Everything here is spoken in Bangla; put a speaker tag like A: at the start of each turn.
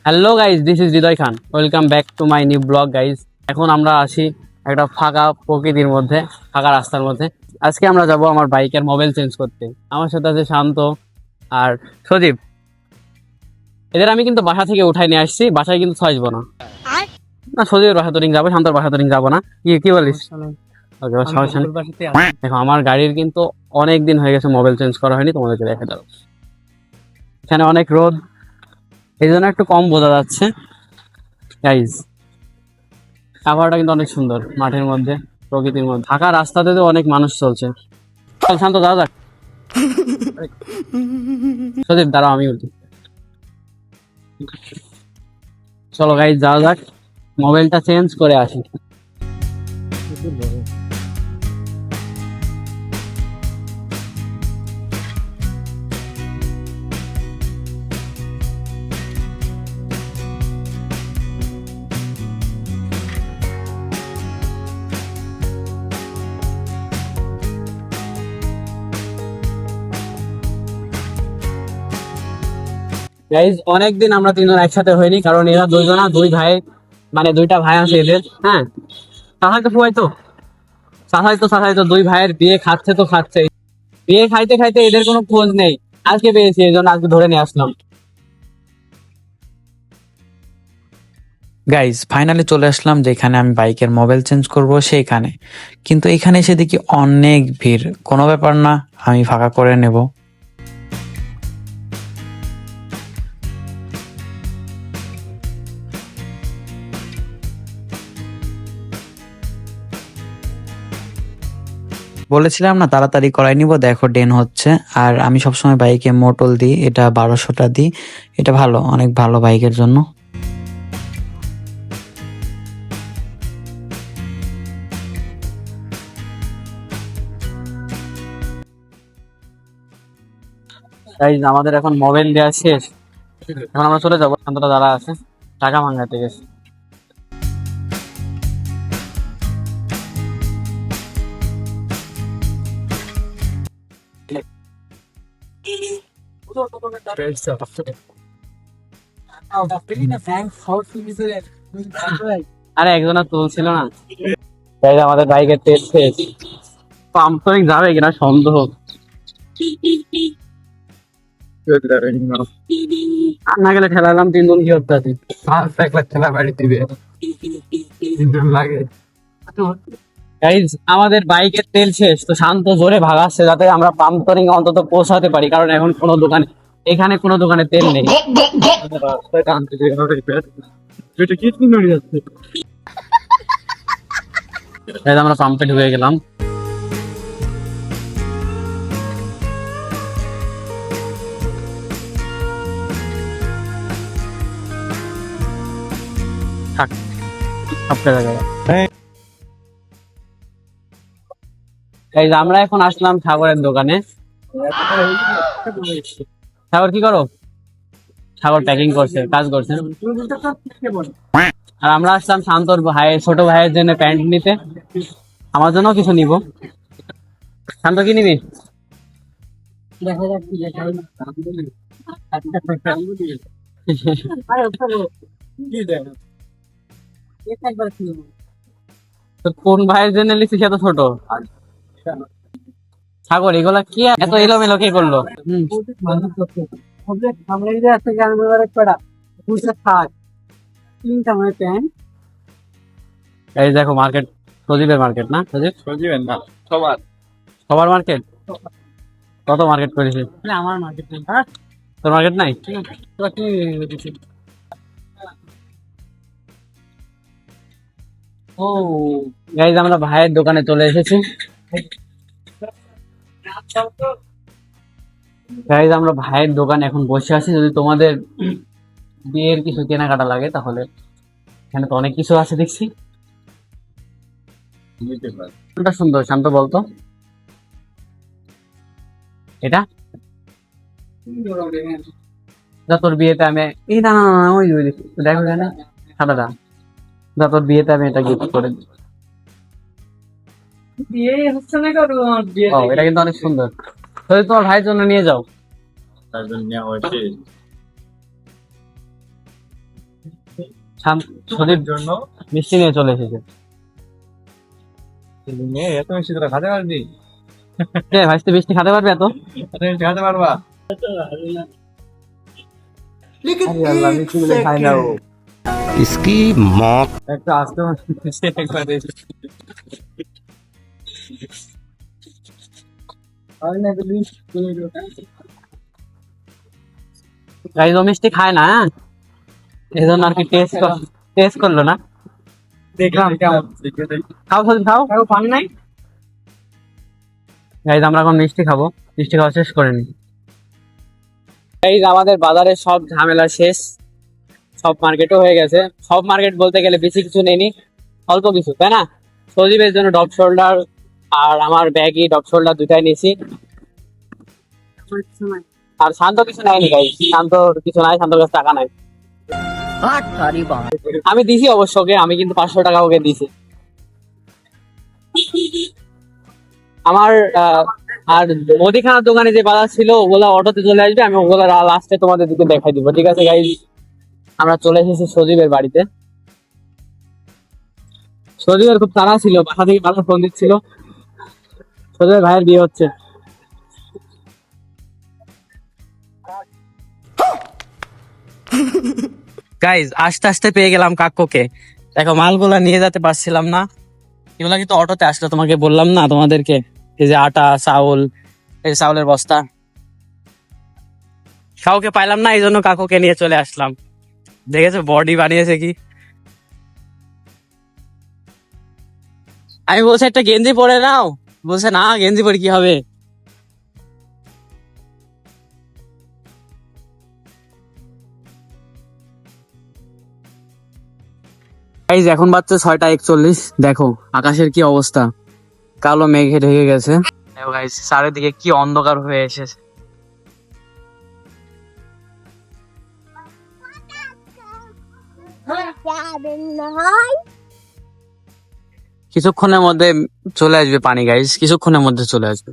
A: Hello guys, this is Hridoy Khan. Welcome back to my new blog guys. এখন আমরা আসি একটা ফাঁকা প্রকৃতির মধ্যে, ফাঁকা রাস্তার মধ্যে। আজকে আমরা যাব আমার বাইকের মোবাইল চেঞ্জ করতে। আমার সাথে আছে শান্ত আর সজীব। এদের আমি কিন্তু বাসা থেকে উঠাই নিয়ে আসছি, বাসায় কিন্তু আসবো না। না, সজীবের বাসা তোরিং যাবো, শান্তর বাসা তোরিং যাবো না। কি বলিস? ওকে, সমস্যা নেই। দেখো, আমার গাড়ির কিন্তু অনেক দিন হয়ে গেছে মোবাইল চেঞ্জ করা হয়নি, তোমাদেরকে দেখে দাও। এখানে অনেক রোদ, এই জন্য একটু কম বোঝা যাচ্ছে গাইজ। আবহাওয়াটা কিন্তু অনেক সুন্দর, মাঠের মধ্যে, প্রকৃতির মধ্যে। ফাঁকা রাস্তাতে তো অনেক মানুষ চলছে। চল শান্ত, যাওয়া যাক। সজীব দাঁড়াও, আমি বলছি। চলো গাইজ, যাওয়া যাক, মোবাইলটা চেঞ্জ করে আসি। গাইজ, অনেকদিন আমরা তিনজন একসাথে হইনি, কারণ এরা দুই ভাই, মানে দুইটা ভাই আছে এদের। হ্যাঁ, সাথাই তো দুই ভাইয়ের বিয়ে খাচ্ছে। বিয়ে খাইতে খাইতে এদের কোনো খোঁজ নেই। আজকে পেয়েছি, এই জন্য আজকে ধরে নিয়ে আসলাম।
B: গাইজ ফাইনালি চলে আসলাম যেখানে আমি বাইকের মোবাইল চেঞ্জ করব সেইখানে। কিন্তু এখানে এসে দেখি অনেক ভিড়। কোনো ব্যাপার না, আমি ফাঁকা করে নেব। বলেছিলাম না তাড়াতাড়ি করাই নিব, দেখো ডেন হচ্ছে। আর আমি সবসময় বাইকে মোটল দিই, এটা 1200টা দিই। এটা ভালো, অনেক ভালো বাইকের জন্য।
A: গাইজ, আমাদের এখন মোবাইল দেওয়া শেষ। এখন আমরা চলে যাবো, শান্তটা যারা আছে টাকা ভাঙাতে গেছে। আরে একজনের তুলছিল না। তাই আমাদের বাইকের তেল শেষ, পাম্প তো যাবে কিনা সন্দেহ। আর না গেলে ঠেলালাম, 3 জন কি করতে আছি। ঠেলা বাড়ি দিবে লাগে। গাইজ, আমাদের বাইকের তেল শেষ, তো শান্ত জোরে ভাগাচ্ছে যাতে আমরা পাম্পরিং অন্তত পৌঁছাতে পারি, কারণ এখন এখানে কোনো দোকানে তেল নেই। তাই আমরা পাম্পে ঢুকে গেলাম। থাক, সবটা জায়গায়। গাইজ, আমরা এখন আসলাম সাগরের দোকানে। সাগর কি করো? সাগর প্যাকিং করছে, কাজ করছে। আর আমরা আসলাম শান্তর ছোট ভাইয়ের জন্য প্যান্ট নিতে। আমার জন্য কিছু নিব। শান্ত, কি নিবি? তো কোন ভাইয়ের জন্য নিচ্ছিস এত ছোট? সাগর, এগুলা কি এত এলোমেলো কে করলো? এই দেখো মার্কেট, সজীবের মার্কেট না? সজীবের না, সবার সবার মার্কেট। কত মার্কেট করেছিস? আমার মার্কেট নেই। তোর মার্কেট নাই? ও গাইজ, আমরা ভাইয়ের দোকানে চলে এসেছি। গাইজ, আমরা ভাইয়ের দোকানে এখন বসে আছি। যদি তোমাদের বিয়ের কিছু কেনাকাটা লাগে তাহলে এখানে তো অনেক কিছু আছে দেখছি। কোনটা সুন্দর শান্ত বলতো? এটা যা তোর বিয়েতে আমি, এই না না না, ওই ওই দেখো এখানে সাদাটা, যা তোর বিয়েতে আমি এটা গিফট করে দিই। ও, এটা কিন্তু অনেক সুন্দর। তাহলে তোমার ভাইয়ের জন্য নিয়ে যাও। তার জন্য নেওয়া হয়েছে। সদীপ
C: জন্য
A: মিষ্টি নিয়ে চলে এসেছে।
C: এত মিষ্টি তোরা খাতে পারবি?
A: ভাই তুই মিষ্টি খেতে পারবে এত?
C: এত মিষ্টি খাতে পারবা?
A: আরে আল্লাহ, মিষ্টি গুলো খাই না ও।
D: इसकी मौत
C: একটা আসতে একবার
A: গাইজ ও মিষ্টি খায় না, হ্যাঁ? এই জন্য আর কি টেস্ট করলো না।
C: দেখলাম কেমন
A: খাও সদীপ খাও, পান নাই। গাইজ আমরা এখন মিষ্টি খাবো, মিষ্টি খাওয়া শেষ করে নি। গাইজ আমাদের বাজারে সব ঝামেলা শেষ, সব মার্কেটও হয়ে গেছে। সব মার্কেট বলতে গেলে বেশি কিছু নেই, অল্প কিছু, তাই না? সজীবের জন্য ডপ শোল্ডার আর আমার ব্যাগই ডপ শোল্ডার দুটাই নিয়েছি। আর শান্ত কিছু নেয়নি গাইজ, শান্ত কিছু নাই, শান্তর কাছে টাকা নাই। আমি দিছি অবশ্য ওকে, আমি কিন্তু 500 টাকা ওকে দিছি। আমার আর মুদিখানার দোকানে যে বাজার ছিল ওগুলা অটোতে চলে আসবে, আমি ওগুলা লাস্টে তোমাদের দিকে দেখাই দিব, ঠিক আছে গাইজ? আমরা চলে এসেছি সজীবের বাড়িতে। সজীবের খুব তাড়া ছিল, বাসা থেকে বাসা ফোন দিচ্ছিল, সজীবের ভাইয়ের বিয়ে হচ্ছে। গাইজ আস্তে আস্তে পেয়ে গেলাম কাকুকে। দেখো মালগুলা নিয়ে যেতে পারছিলাম না, এগুলা কিন্তু অটোতে আসলো, তোমাকে বললাম না তোমাদেরকে, এই যে আটা চাউল, এই চাউলের বস্তা। কাউকে পাইলাম না, এই জন্য কাকুকে নিয়ে চলে আসলাম। দেখেছো বডি বানিয়েছে কি। আমি বলছি একটা গেঞ্জি পরে নাও, বলছে না গেঞ্জি পরে কি হবে। গাইজ এখন বাজছে 6টা 41, দেখো আকাশের কি অবস্থা, কালো মেঘে ঢেকে গেছে। দেখো গাইজ চারিদিকে কি অন্ধকার হয়ে এসেছে। কিছুক্ষণের মধ্যে চলে আসবে পানি গাইজ, কিছুক্ষণের মধ্যে চলে আসবে।